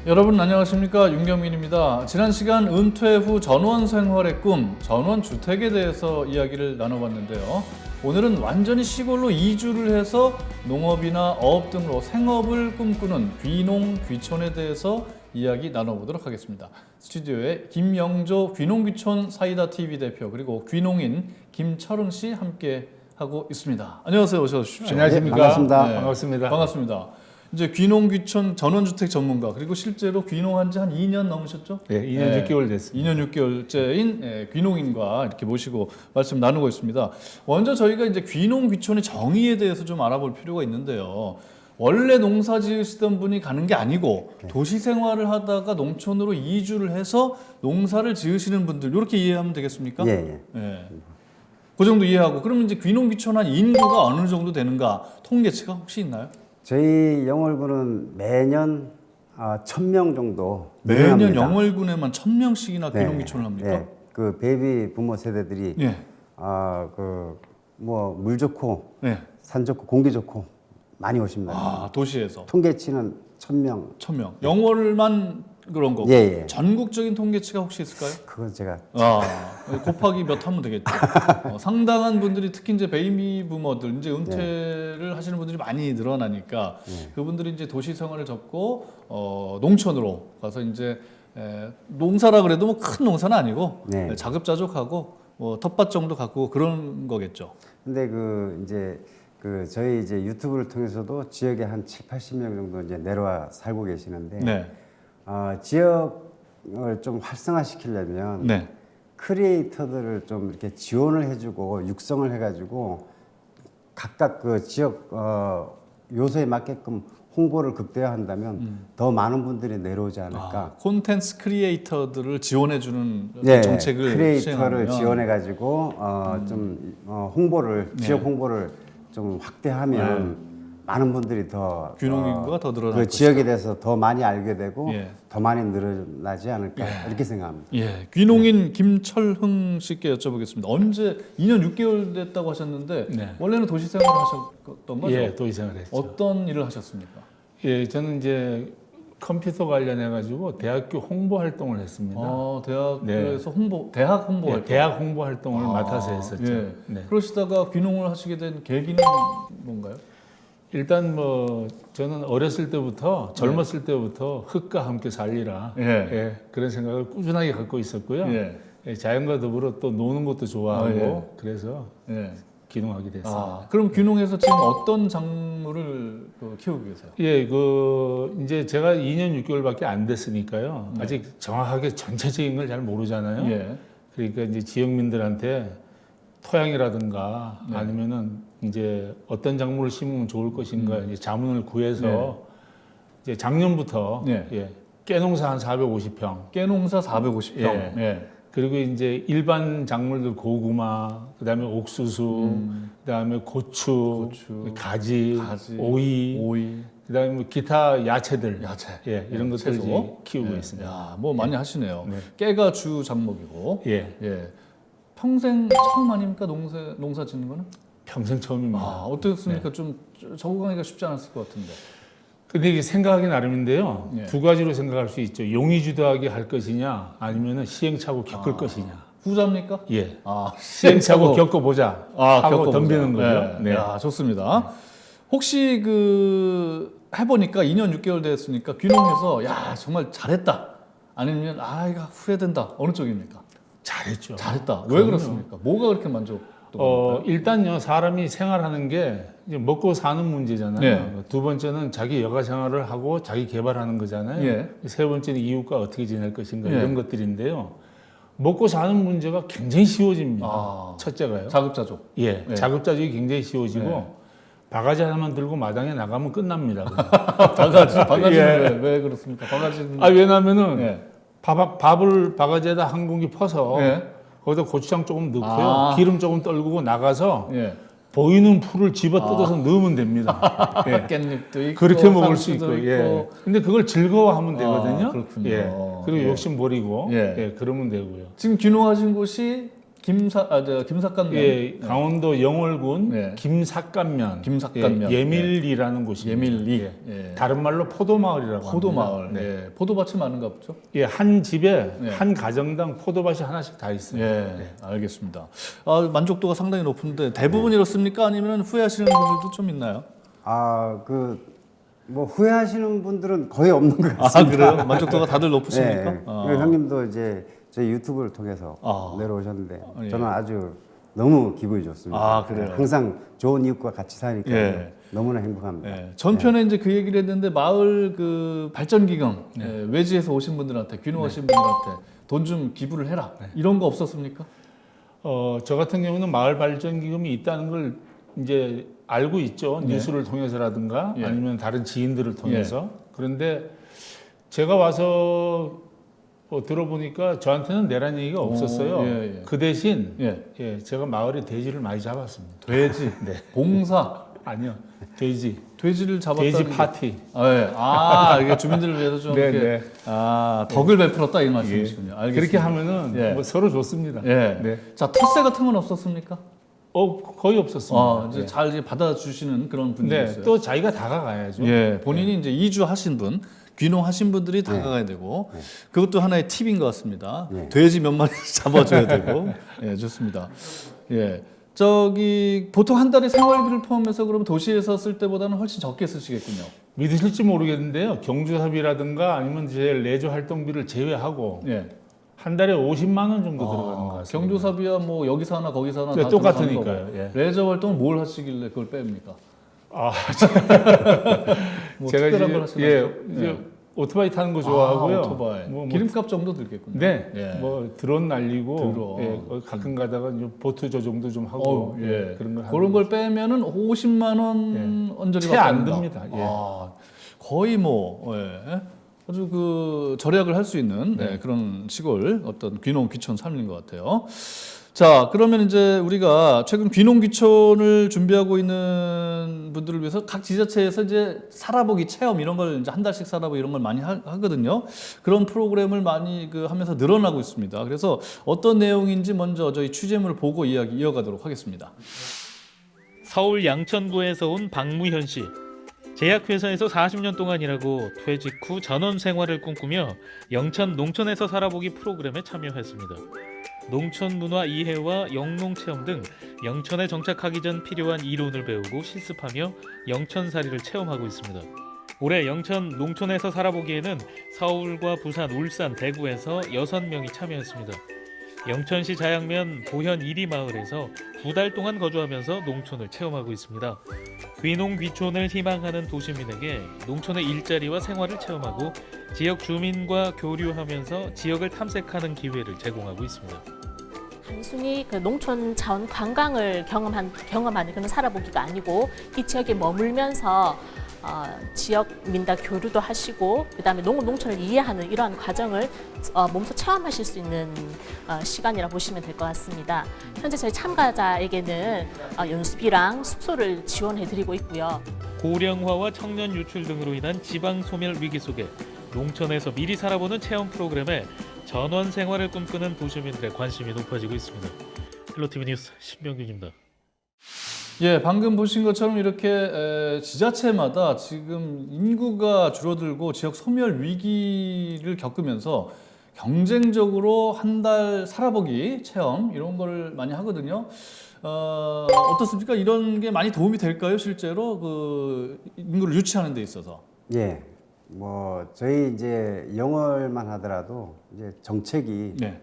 여러분 안녕하십니까, 윤경민입니다. 지난 시간 은퇴 후 전원 생활의 꿈, 전원 주택에 대해서 이야기를 나눠봤는데요. 오늘은 완전히 시골로 이주를 해서 농업이나 어업 등으로 생업을 꿈꾸는 귀농 귀촌에 대해서 이야기 나눠보도록 하겠습니다. 스튜디오에 김영조 귀농귀촌 사이다 TV 대표 그리고 귀농인 김철흥 씨 함께 하고 있습니다. 안녕하세요. 어서 오십시오. 안녕하십니까. 네, 반갑습니다. 네, 반갑습니다. 반갑습니다. 이제 귀농귀촌 전원주택 전문가, 그리고 실제로 귀농한 지 한 2년 넘으셨죠? 네, 2년 6개월 됐습니다. 2년 6개월째인 귀농인과 이렇게 모시고 말씀 나누고 있습니다. 먼저 저희가 이제 귀농귀촌의 정의에 대해서 좀 알아볼 필요가 있는데요. 원래 농사 지으시던 분이 가는 게 아니고 도시 생활을 하다가 농촌으로 이주를 해서 농사를 지으시는 분들, 이렇게 이해하면 되겠습니까? 예. 그 정도 이해하고, 그러면 이제 귀농귀촌한 인구가 어느 정도 되는가 통계치가 혹시 있나요? 저희 영월군은 매년 1,000명 정도 매년 늘어납니다. 영월군에만 1,000명씩이나 네, 귀농귀촌을 합니까? 네. 그 베이비 부모 세대들이 예. 물 좋고 네. 산 좋고 공기 좋고 많이 오십니다. 아, 도시에서 통계치는 1,000명. 1,000명. 영월만 그런 거고. 예. 전국적인 통계치가 혹시 있을까요? 그건 제가 곱하기 몇 하면 되겠죠. 상당한 분들이, 특히 이제 베이비 부모들, 이제 은퇴를 하시는 분들이 많이 늘어나니까 그분들이 이제 도시 생활을 접고 농촌으로 가서 이제 농사라 그래도 뭐 큰 농사는 아니고 네. 자급자족하고 뭐 텃밭 정도 갖고 그런 거겠죠. 근데 저희 이제 유튜브를 통해서도 지역에 한 7, 80명 정도 이제 내려와 살고 계시는데 네. 지역을 좀 활성화시키려면 네. 크리에이터들을 좀 이렇게 지원을 해주고 육성을 해가지고 각각 그 지역 요소에 맞게끔 홍보를 극대화한다면 더 많은 분들이 내려오지 않을까. 콘텐츠 크리에이터들을 지원해주는 네, 정책을 크리에이터를 시행하면. 지원해가지고 홍보를 네. 지역 홍보를 좀 확대하면 많은 분들이 더 귀농인구가 더 늘어날 그 지역에 대해서 더 많이 알게 되고 예. 더 많이 늘어나지 않을까 이렇게 생각합니다. 예, 귀농인 김철흥 씨께 여쭤보겠습니다. 언제 2년 6개월 됐다고 하셨는데 네. 원래는 도시 생활을 하셨던 거죠? 예, 도시생활 했죠. 어떤 일을 하셨습니까? 예, 저는 이제 컴퓨터 관련해 가지고 대학교 홍보 활동을 했습니다. 대학교에서 대학 홍보 예, 활동. 대학 홍보 활동을 맡아서 했었죠. 예. 네. 그러시다가 귀농을 하시게 된 계기는 뭔가요? 일단 뭐 저는 어렸을 때부터 젊었을 때부터 흙과 함께 살리라. 예. 그런 생각을 꾸준하게 갖고 있었고요. 예. 예, 자연과 더불어 또 노는 것도 좋아하고 예. 그래서 예. 귀농하게 됐습니다. 그럼 귀농에서 지금 어떤 작물을 키우고 계세요? 예, 이제 제가 2년 6개월밖에 안 됐으니까요. 아직 정확하게 전체적인 걸 잘 모르잖아요. 예. 그러니까 이제 지역민들한테 토양이라든가 아니면은 이제 어떤 작물을 심으면 좋을 것인가 이제 자문을 구해서 이제 작년부터 깨농사 한 450평, 깨농사 450평. 예. 그리고 이제 일반 작물들 고구마, 그다음에 옥수수, 그다음에 고추, 가지, 오이, 그다음에 뭐 기타 야채들, 이런 것들을 이제 키우고 있습니다. 야, 뭐 많이 하시네요. 네. 깨가 주 작목이고. 예. 평생 처음 아닙니까? 농사 짓는 거는? 평생 처음입니다. 어떻습니까? 좀 적응하기가 쉽지 않았을 것 같은데. 근데 이게 생각하기 나름인데요. 예. 두 가지로 생각할 수 있죠. 용의주도하게 할 것이냐, 아니면은 시행착오 겪을 것이냐. 후자입니까? 예. 시행착오. 시행착오 겪어보자 하고 겪어보자. 덤비는 거죠. 네. 야, 좋습니다. 혹시 해보니까 2년 6개월 됐으니까 귀농해서 야, 정말 잘했다. 아니면 이거 후회된다. 어느 쪽입니까? 잘했죠. 잘했다. 왜 그럼요. 그렇습니까? 뭐가 그렇게 만족도가? 일단요, 사람이 생활하는 게 이제 먹고 사는 문제잖아요. 네. 두 번째는 자기 여가 생활을 하고 자기 개발하는 거잖아요. 예. 세 번째는 이웃과 어떻게 지낼 것인가 예. 이런 것들인데요. 먹고 사는 문제가 굉장히 쉬워집니다. 첫째가요. 자급자족. 예, 예. 자급자족이 굉장히 쉬워지고 예. 바가지 하나만 들고 마당에 나가면 끝납니다. 바가지는 예. 왜 그렇습니까? 바가지는 왜냐하면은 예. 밥을 바가지에다 한 공기 퍼서 예. 거기다 고추장 조금 넣고요, 기름 조금 떨구고 나가서 예. 보이는 풀을 집어 뜯어서 넣으면 됩니다. 예. 깻잎도 있고 그렇게 먹을 수 상추도 있고, 예. 근데 그걸 즐거워하면 되거든요. 그렇군요. 예. 그리고 예. 욕심 버리고, 예. 예. 그러면 되고요. 지금 귀농하신 곳이 김삿간면. 예, 강원도 영월군 네. 김삿간면, 김삿간면. 예밀리라는 곳입니다. 예밀리. 예. 예. 다른 말로 포도마을이라고 포도마을. 합니다. 네. 예. 포도밭이 많은가 보죠? 예, 한 집에 네. 한 가정당 포도밭이 하나씩 다 있습니다. 예, 알겠습니다. 만족도가 상당히 높은데 대부분 이렇습니까? 아니면 후회하시는 분들도 좀 있나요? 뭐 후회하시는 분들은 거의 없는 것 같습니다. 그래요? 만족도가 다들 높으십니까? 네. 형님도 이제 저희 유튜브를 통해서 아. 내려오셨는데 예. 저는 아주 너무 기분이 좋습니다. 그래요? 항상 좋은 이웃과 같이 사니까 예. 너무나 행복합니다. 예, 전편에 이제 그 얘기를 했는데 마을 그 발전기금 외지에서 오신 분들한테 귀농하신 분들한테 돈 좀 기부를 해라 이런 거 없었습니까? 저 같은 경우는 마을 발전 기금이 있다는 걸 이제 알고 있죠. 뉴스를 통해서라든가 예. 아니면 다른 지인들을 통해서. 그런데 제가 와서 들어보니까 저한테는 내란 얘기가 없었어요. 예. 그 대신 예. 제가 마을에 돼지를 많이 잡았습니다. 돼지, 네. 봉사, 아니요, 돼지. 돼지를 잡았다는 돼지 게- 파티. 이게 주민들을 위해서 좀 네, 이렇게 네. 덕을 베풀었다 이 말씀이시군요. 알겠습니다. 그렇게 하면은 예. 뭐 서로 좋습니다. 예. 네. 자, 텃세 같은 건 없었습니까? 거의 없었습니다. 이제 잘 이제 받아주시는 그런 네. 분들이었어요. 또 자기가 다가가야죠. 예, 본인이 이제 이주하신 분, 귀농하신 분들이 다가가야 되고 그것도 하나의 팁인 것 같습니다. 네. 돼지 몇 마리 잡아줘야 되고, 예, 좋습니다. 예, 보통 한 달에 생활비를 포함해서 그러면 도시에서 쓸 때보다는 훨씬 적게 쓰시겠군요. 믿으실지 모르겠는데요. 경주사비라든가 아니면 제 레저 활동비를 제외하고 예, 한 달에 50만 원 정도 들어가는 것 같습니다. 경조사비야 뭐 여기서 하나 거기서 하나 네, 다 똑같으니까요. 들어가는 거고. 예. 레저 활동은 뭘 하시길래 그걸 뺍니까? 뭐 제가 특별한 걸 하시나요? 이제 오토바이 타는 거 좋아하고요. 오토바이. 뭐 기름값 정도 들겠군요. 네, 예. 뭐 드론 날리고 드론. 가끔 가다가 이제 보트 조종도 좀 하고 예. 그런 걸 그런 걸 빼면은 50만 원 언저리밖에 채 안 안 듭니다. 예. 거의 뭐 아주 그 절약을 할 수 있는 그런 시골 어떤 귀농 귀촌 삶인 것 같아요. 자, 그러면 이제 우리가 최근 귀농 귀촌을 준비하고 있는 분들을 위해서 각 지자체에서 이제 살아보기 체험 이런 걸 이제 한 달씩 살아보기 이런 걸 많이 하거든요. 그런 프로그램을 많이 하면서 늘어나고 있습니다. 그래서 어떤 내용인지 먼저 저희 취재물을 보고 이야기 이어가도록 하겠습니다. 서울 양천구에서 온 박무현 씨. 제약회사에서 40년 동안 일하고 퇴직 후 전원 생활을 꿈꾸며 영천 농촌에서 살아보기 프로그램에 참여했습니다. 농촌 문화 이해와 영농 체험 등 영천에 정착하기 전 필요한 이론을 배우고 실습하며 영천살이를 체험하고 있습니다. 올해 영천 농촌에서 살아보기에는 서울과 부산, 울산, 대구에서 6명이 참여했습니다. 영천시 자양면 보현 1리 마을에서 2달 동안 거주하면서 농촌을 체험하고 있습니다. 귀농 귀촌을 희망하는 도시민에게 농촌의 일자리와 생활을 체험하고 지역 주민과 교류하면서 지역을 탐색하는 기회를 제공하고 있습니다. 단순히 그 농촌 자원 관광을 경험하는 그런 살아보기가 아니고 이 지역에 머물면서 지역민과 교류도 하시고 그다음에 농촌을 이해하는 이러한 과정을 몸소 체험하실 수 있는 시간이라 보시면 될 것 같습니다. 현재 저희 참가자에게는 연수비랑 숙소를 지원해드리고 있고요. 고령화와 청년 유출 등으로 인한 지방 소멸 위기 속에 농촌에서 미리 살아보는 체험 프로그램에 전원 생활을 꿈꾸는 도시민들의 관심이 높아지고 있습니다. 헬로티비 뉴스 신병균입니다. 예, 방금 보신 것처럼 이렇게 지자체마다 지금 인구가 줄어들고 지역 소멸 위기를 겪으면서 경쟁적으로 한 달 살아보기 체험 이런 거를 많이 하거든요. 어떻습니까? 이런 게 많이 도움이 될까요? 실제로 그 인구를 유치하는 데 있어서. 예, 뭐 저희 이제 영월만 하더라도 이제 정책이 네.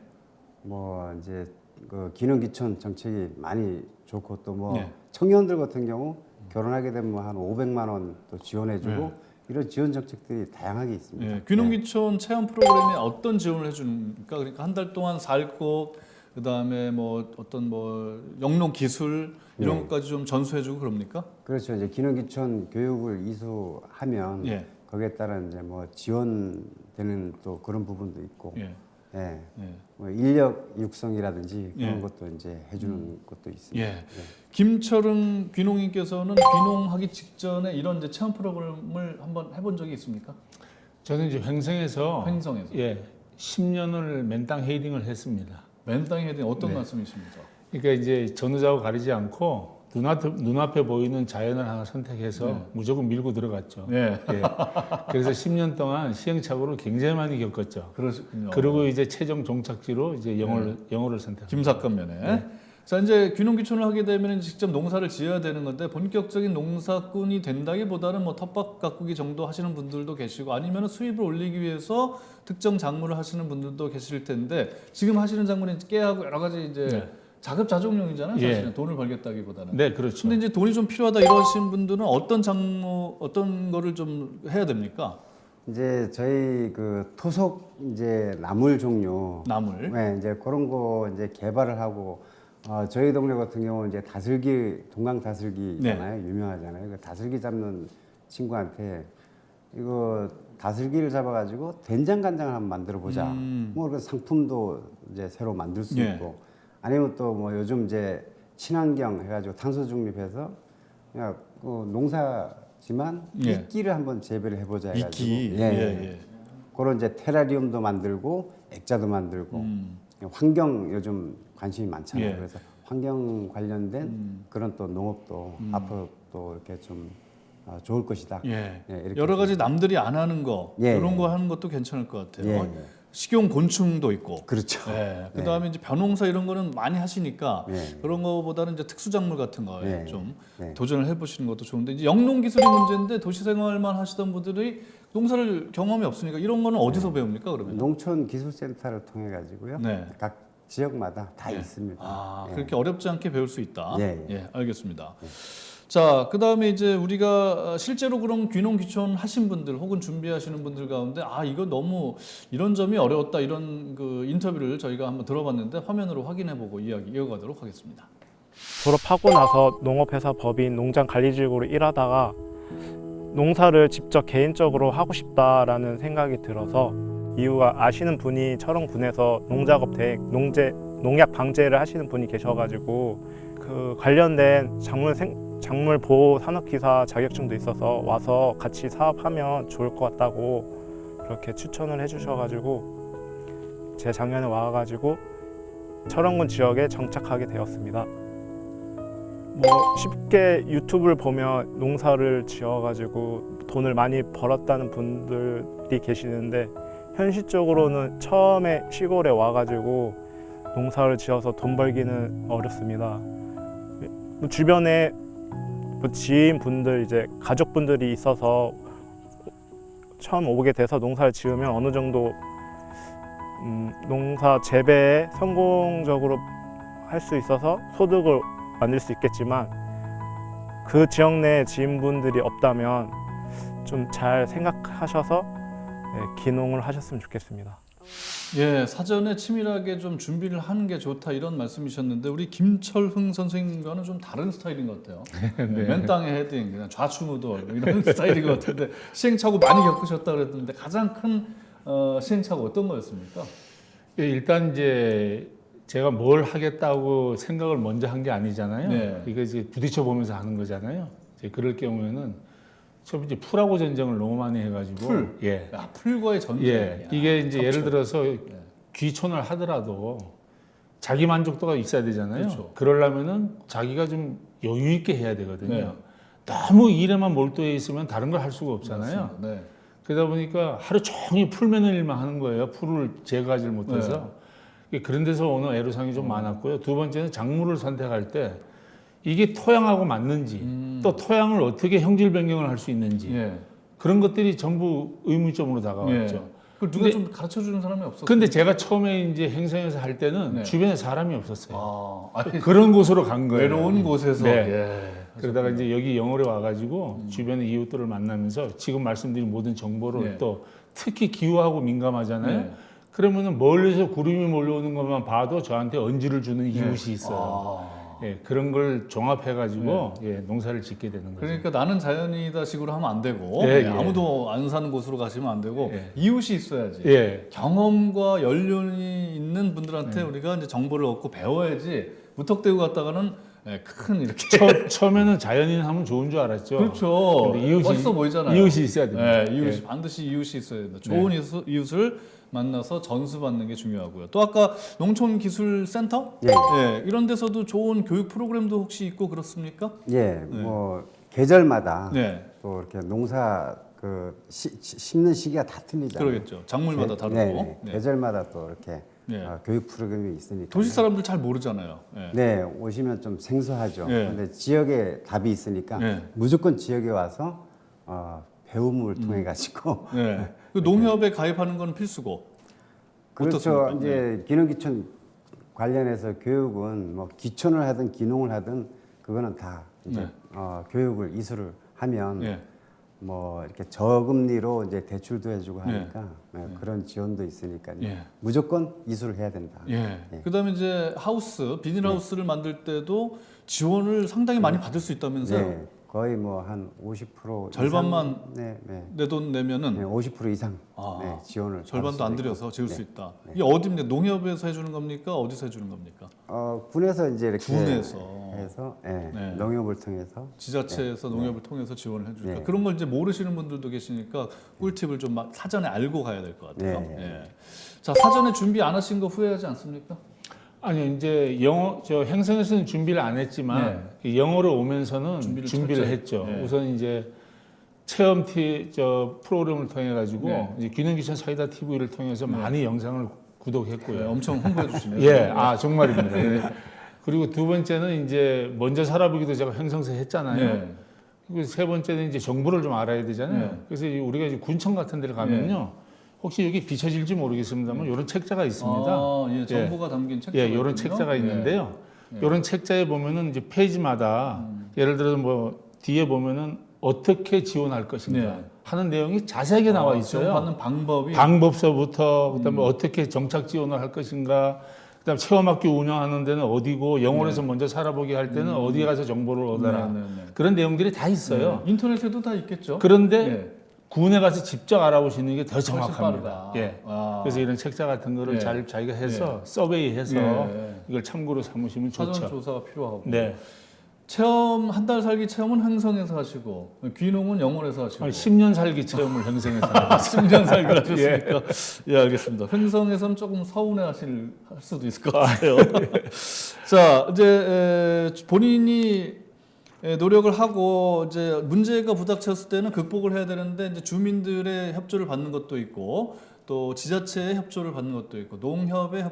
뭐 이제 그 귀농귀촌 정책이 많이 좋고 또 뭐 네. 청년들 같은 경우 결혼하게 되면 한 500만 원 또 지원해주고 이런 지원 정책들이 다양하게 있습니다. 예, 귀농귀촌 체험 프로그램에 어떤 지원을 해줍니까? 그러니까 한 달 동안 살 곳, 그다음에 뭐 어떤 뭐 영농 기술 이런 것까지 좀 전수해주고 그럽니까? 그렇죠. 이제 귀농귀촌 교육을 이수하면 예. 거기에 따른 이제 뭐 지원되는 또 그런 부분도 있고, 예. 예. 예. 뭐 인력 육성이라든지 그런 예. 것도 이제 해주는 것도 있습니다. 예. 김철은 귀농인께서는 귀농하기 직전에 이런 이제 체험 프로그램을 한번 해본 적이 있습니까? 저는 이제 횡성에서 횡성에서. 예, 10년을 맨땅 헤딩을 했습니다. 맨 땅에 헤딩 어떤 네. 말씀이십니까? 그러니까 이제 전후좌우 가리지 않고 눈앞에 보이는 자연을 하나 선택해서 네. 무조건 밀고 들어갔죠. 네. 예. 그래서 10년 동안 시행착오를 굉장히 많이 겪었죠. 그러시군요. 그리고 이제 최종 종착지로 이제 영어를 선택. 김삿갓면에. 네. 자, 이제 귀농귀촌을 하게 되면 직접 농사를 지어야 되는 건데 본격적인 농사꾼이 된다기보다는 뭐 텃밭 가꾸기 정도 하시는 분들도 계시고 아니면 수입을 올리기 위해서 특정 작물을 하시는 분들도 계실 텐데 지금 하시는 작물은 깨하고 여러 가지 이제 네. 자급자족용이잖아요. 예. 사실은 돈을 벌겠다기보다는. 네, 그렇죠. 근데 이제 돈이 좀 필요하다 이러신 분들은 어떤 작물 어떤 거를 좀 해야 됩니까? 이제 저희 그 토속 이제 나물 종류, 나물. 네, 이제 그런 거 이제 개발을 하고 저희 동네 같은 경우는 이제 다슬기, 동강 다슬기잖아요. 유명하잖아요. 그 다슬기 잡는 친구한테 이거 다슬기를 잡아가지고 된장 간장을 한번 만들어 보자. 뭐 그 상품도 이제 새로 만들 수 예. 있고 아니면 또 뭐 요즘 이제 친환경 해가지고 탄소 중립해서 그냥 그 농사지만 예. 이끼를 한번 재배를 해보자 해가지고 이끼. 예. 그런 이제 테라리움도 만들고 액자도 만들고 환경 요즘 관심이 많잖아요. 예. 그래서 환경 관련된 그런 또 농업도 앞으로 또 이렇게 좀 좋을 것이다. 예. 예, 이렇게 여러 가지 남들이 안 하는 거 예, 이런 예. 거 하는 것도 괜찮을 것 같아요. 예, 예. 식용 곤충도 있고. 그렇죠. 예. 그다음에 이제 벼농사 이런 거는 많이 하시니까 예. 그런 거보다는 이제 특수작물 같은 거에 예. 좀 예. 도전을 해보시는 것도 좋은데 이제 영농 기술이 문제인데 도시 생활만 하시던 분들이 농사를 경험이 없으니까 이런 거는 어디서 배웁니까 그러면? 농촌 기술센터를 통해 가지고요. 네. 각 지역마다 다 예. 있습니다. 아, 예. 그렇게 어렵지 않게 배울 수 있다. 예, 예. 알겠습니다. 자, 그다음에 이제 우리가 실제로 그런 귀농 귀촌 하신 분들 혹은 준비하시는 분들 가운데 아, 이거 너무 이런 점이 어려웠다 이런 그 인터뷰를 저희가 한번 들어봤는데 화면으로 확인해 보고 이야기 이어가도록 하겠습니다. 졸업하고 나서 농업회사 법인 농장관리직으로 일하다가 농사를 직접 개인적으로 하고 싶다라는 생각이 들어서 이유가 아시는 분이 철원군에서 농작업 대행, 농약 방제를 하시는 분이 계셔가지고 그 관련된 작물 보호 산업기사 자격증도 있어서 와서 같이 사업하면 좋을 것 같다고 그렇게 추천을 해주셔가지고 제 작년에 와가지고 철원군 지역에 정착하게 되었습니다. 뭐 쉽게 유튜브를 보면 농사를 지어가지고 돈을 많이 벌었다는 분들이 계시는데 현실적으로는 처음에 시골에 와가지고 농사를 지어서 돈 벌기는 어렵습니다. 주변에 지인분들 이제 가족분들이 있어서 처음 오게 돼서 농사를 지으면 어느 정도 농사 재배에 성공적으로 할 수 있어서 소득을 만들 수 있겠지만 그 지역 내 지인분들이 없다면 좀 잘 생각하셔서 귀농을 하셨으면 좋겠습니다. 예, 사전에 치밀하게 좀 준비를 하는 게 좋다 이런 말씀이셨는데 우리 김철흥 선생님과는 좀 다른 스타일인 것 같아요. 맨 땅에 헤딩, 그냥 좌충우돌 이런 스타일인 것 같은데 시행착오 많이 겪으셨다 그랬는데 가장 큰 시행착오 어떤 거였습니까? 예, 일단 이제 제가 뭘 하겠다고 생각을 먼저 한 게 아니잖아요. 네. 이거 이제 부딪혀 보면서 하는 거잖아요. 이제 그럴 경우에는 처음 이제 풀하고 전쟁을 너무 많이 해가지고 풀? 예. 야, 풀과의 전쟁. 예, 야, 이게 이제 첩철. 예를 들어서 귀촌을 하더라도 자기 만족도가 있어야 되잖아요. 그렇죠. 그러려면은 자기가 좀 여유 있게 해야 되거든요. 네. 너무 일에만 몰두해 있으면 다른 걸 할 수가 없잖아요. 맞습니다. 네. 그러다 보니까 하루 종일 풀 매는 일만 하는 거예요. 풀을 제거하지 못해서. 그런 데서 오는 애로사항이 좀 많았고요. 두 번째는 작물을 선택할 때 이게 토양하고 맞는지 또 토양을 어떻게 형질 변경을 할 수 있는지 예. 그런 것들이 전부 의문점으로 다가왔죠. 그걸 누가 좀 가르쳐 주는 사람이 없었어요. 근데 제가 처음에 이제 행성에서 할 때는 네. 주변에 사람이 없었어요. 아니, 그런 곳으로 간 거예요. 외로운 곳에서 네. 예. 그러다가 이제 여기 영월에 와가지고 주변의 이웃들을 만나면서 지금 말씀드린 모든 정보를 네. 또 특히 기후하고 민감하잖아요. 네. 그러면은 멀리서 구름이 몰려오는 것만 봐도 저한테 언지를 주는 이웃이 있어요. 아. 예, 그런 걸 종합해가지고 예, 농사를 짓게 되는 거죠. 그러니까 나는 자연이다 식으로 하면 안 되고 예, 예, 예. 아무도 안 사는 곳으로 가시면 안 되고 예. 이웃이 있어야지. 예, 경험과 연륜이 있는 분들한테 네. 우리가 이제 정보를 얻고 배워야지 무턱대고 갔다가는 네, 큰 이렇게 처음에는 자연인 하면 좋은 줄 알았죠. 그렇죠. 근데 이웃이- 멋있어 보이잖아요. 이웃이 있어야 됩니다. 네, 이웃이 예. 반드시 이웃이 있어야 된다. 좋은 이웃을 만나서 전수받는 게 중요하고요. 또 아까 농촌기술센터 예. 이런 데서도 좋은 교육 프로그램도 혹시 있고 그렇습니까? 예, 뭐 계절마다 네, 또 이렇게 농사 심는 시기가 다 틀리잖아요. 그러겠죠. 작물마다 다르고. 네, 네. 계절마다 또 이렇게 네. 교육 프로그램이 있으니까. 도시 사람들 잘 모르잖아요. 네. 네, 오시면 좀 생소하죠. 네. 근데 지역에 답이 있으니까 네. 무조건 지역에 와서 배움을 통해 가지고 네. 그 농협에 가입하는 건 필수고. 그렇죠. 어떻습니까? 이제 기농기촌 관련해서 교육은 뭐 기촌을 하든 기농을 하든 그거는 다 이제 네. 교육을 이수를 하면 네. 뭐 이렇게 저금리로 이제 대출도 해주고 네. 하니까 그런 지원도 있으니까요. 예. 무조건 이수를 해야 된다. 예. 예. 그다음에 이제 하우스, 비닐하우스를 만들 때도 지원을 상당히 많이 받을 수 있다면서요? 네, 거의 뭐 한 50% 절반만 이상, 내 돈 내면은 50% 이상 아, 지원을 절반도 받을 안 수도 들여서 있고. 지을 네. 수 있다. 이게 어디입니까? 농협에서 해주는 겁니까? 어디서 해주는 겁니까? 군에서 이제 이렇게 군에서. 해서 네. 농협을 통해서 지자체에서 농협을 통해서 지원을 해주니까 네. 그런 걸 이제 모르시는 분들도 계시니까 꿀팁을 좀 사전에 알고 가야 될 것 같아요. 네. 예. 자, 사전에 준비 안 하신 거 후회하지 않습니까? 아니 이제 행성에서는 준비를 안 했지만 영어로 오면서는 준비를 준비를 철저히. 했죠. 네. 우선 이제 체험 프로그램을 통해 가지고 네. 이제 기능기천 사이다 TV를 통해서 많이 영상을 구독했고요. 네, 엄청 홍보해 주시네요. 예, 정말입니다. 예. 그리고 두 번째는 이제 먼저 살아보기도 제가 행성에서 했잖아요. 네. 그리고 세 번째는 이제 정보를 좀 알아야 되잖아요. 네. 그래서 우리가 이제 군청 같은 데를 가면요. 혹시 여기 비춰질지 모르겠습니다만 이런 책자가 있습니다. 아, 예, 정보가 담긴 책자가 예, 이런 있군요. 책자가 예. 있는데요. 이런 책자에 보면은 이제 페이지마다 예를 들어서 뭐 뒤에 보면은 어떻게 지원할 것인가 네. 하는 내용이 자세하게 나와 있어요. 지원받는 방법이 방법서부터 그다음에 어떻게 정착 지원을 할 것인가, 그다음 체험학교 운영하는 데는 어디고 영월에서 먼저 살아보게 할 때는 어디에 가서 정보를 얻어라. 네. 그런 내용들이 다 있어요. 네. 인터넷에도 다 있겠죠. 그런데 네. 군에 가서 직접 알아보시는 게 더 훨씬 정확합니다. 빠르다. 예. 아. 그래서 이런 책자 같은 거를 네. 잘 자기가 해서 서베이해서 예. 이걸 참고로 삼으시면 사전 좋죠. 조사가 필요하고. 네. 체험 한 달 살기 체험은 행성에서 하시고 귀농은 영월에서 하시고. 10년 살기 체험을 행성에서 10년 살기를 하셨으니까 예, 알겠습니다. 횡성에서는 조금 서운해 할 수도 있을 것 같아요. 자, 이제 본인이 노력을 하고 이제 문제가 부닥쳤을 때는 극복을 해야 되는데 이제 주민들의 협조를 받는 것도 있고 또 지자체의 협조를 받는 것도 있고 농협의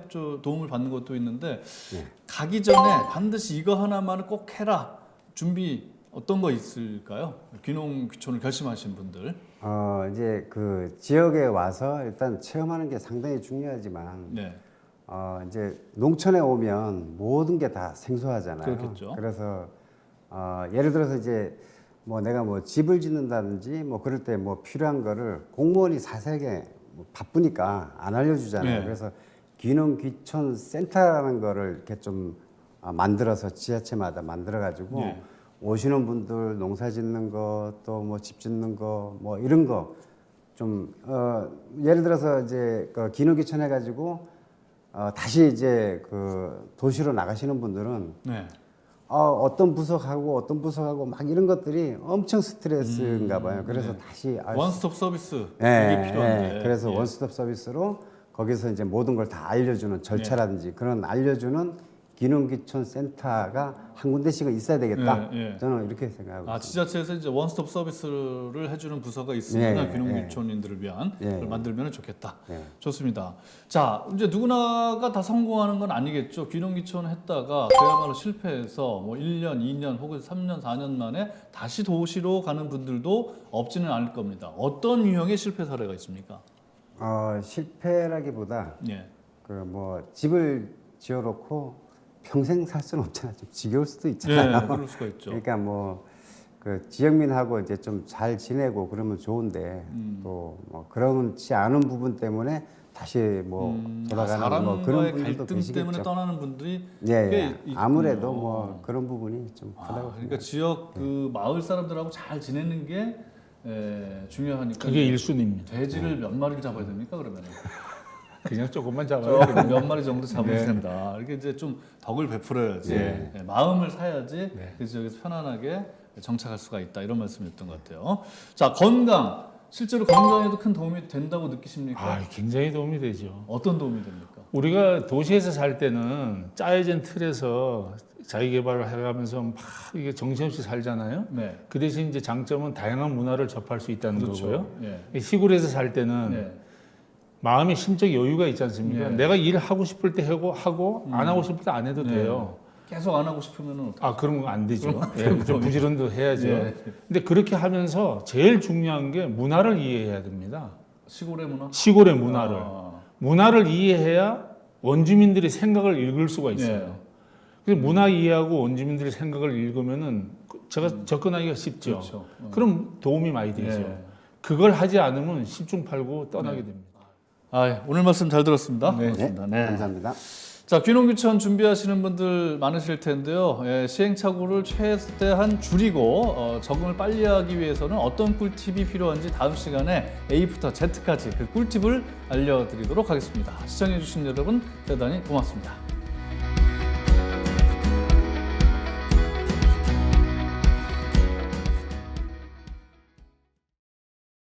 도움을 받는 것도 있는데 가기 전에 반드시 이거 하나만은 꼭 해라. 준비 어떤 거 있을까요? 귀농 귀촌을 결심하신 분들. 이제 그 지역에 와서 일단 체험하는 게 상당히 중요하지만 네. 이제 농촌에 오면 모든 게 다 생소하잖아요. 그렇겠죠. 그래서 예를 들어서 이제 뭐 내가 뭐 집을 짓는다든지 뭐 그럴 때 뭐 필요한 거를 공무원이 자세하게 뭐 바쁘니까 안 알려주잖아요. 네. 그래서 귀농귀촌 센터라는 거를 이렇게 좀 만들어서 지자체마다 만들어 가지고 네. 오시는 분들 농사 짓는 거 또 뭐 집 짓는 거 뭐 이런 거 좀 예를 들어서 이제 그 귀농귀촌 해가지고 다시 이제 그 도시로 나가시는 분들은 네. 어떤 부서하고 막 이런 것들이 엄청 스트레스인가 봐요. 그래서 다시 원스톱 서비스 예, 이게 필요한데. 예. 그래서 예. 원스톱 서비스로 거기서 이제 모든 걸 다 알려주는 절차라든지 그런 알려주는 귀농귀촌 센터가 한 군데씩은 있어야 되겠다. 예, 예. 저는 이렇게 생각하고 있습니다. 지자체에서 이제 원스톱 서비스를 해주는 부서가 있으면 예, 귀농귀촌인들을 위한 예. 그걸 만들면 좋겠다. 예. 좋습니다. 자, 이제 누구나가 다 성공하는 건 아니겠죠. 귀농귀촌 했다가 그야말로 실패해서 뭐 1년, 2년 혹은 3년, 4년 만에 다시 도시로 가는 분들도 없지는 않을 겁니다. 어떤 유형의 실패 사례가 있습니까? 실패라기보다 예. 그 뭐 집을 지어놓고 평생 살 수는 없잖아요. 좀 지겨울 수도 있잖아요. 예, 그럴 수가 있죠. 그러니까 뭐 그 지역민하고 이제 좀 잘 지내고 그러면 좋은데 또 뭐 그렇지 않은 부분 때문에 다시 뭐 돌아가는 뭐 그런 사람과의 분들도 갈등 계시겠죠. 때문에 떠나는 분들이 예, 꽤 예. 있군요. 아무래도 뭐 그런 부분이 좀 크다고 그러니까 지역 그 마을 사람들하고 잘 지내는 게 중요하니까. 그게 1순위입니다. 돼지를 몇 마리를 잡아야 됩니까 그러면? 그냥 조금만 잡아요. 조금 몇 마리 정도 잡으면 네. 된다. 이렇게 이제 좀 덕을 베풀어야지, 네. 네, 마음을 사야지 네. 그 지역에서 편안하게 정착할 수가 있다. 이런 말씀이었던 것 같아요. 자, 건강. 실제로 건강에도 큰 도움이 된다고 느끼십니까? 아, 굉장히 도움이 되죠. 어떤 도움이 됩니까? 우리가 도시에서 살 때는 짜여진 틀에서 자기 개발을 해가면서 막 이게 정신없이 살잖아요. 네. 그 대신 이제 장점은 다양한 문화를 접할 수 있다는 그렇죠. 거고요. 예. 시골에서 살 때는 네. 마음의 심적 여유가 있지 않습니까? 네. 내가 일하고 싶을 때 하고 안 하고 싶을 때 안 해도 네. 돼요. 계속 안 하고 싶으면은 어떡해? 아, 그런 건 안 되죠. 그럼 예, 좀 부지런도 해야죠. 예. 근데 그렇게 하면서 제일 중요한 게 문화를 이해해야 됩니다. 시골의 문화? 시골의 문화를. 아, 문화를 이해해야 원주민들의 생각을 읽을 수가 있어요. 예. 그래서 문화 이해하고 원주민들의 생각을 읽으면은 제가 접근하기가 쉽죠. 그렇죠. 그럼 도움이 많이 되죠. 예. 그걸 하지 않으면 십중팔구 떠나게 됩니다. 아, 오늘 말씀 잘 들었습니다. 네. 고맙습니다. 네. 감사합니다. 자, 귀농귀촌 준비하시는 분들 많으실 텐데요. 예, 시행착오를 최대한 줄이고 적응을 빨리 하기 위해서는 어떤 꿀팁이 필요한지 다음 시간에 A부터 Z까지 그 꿀팁을 알려드리도록 하겠습니다. 시청해주신 여러분 대단히 고맙습니다.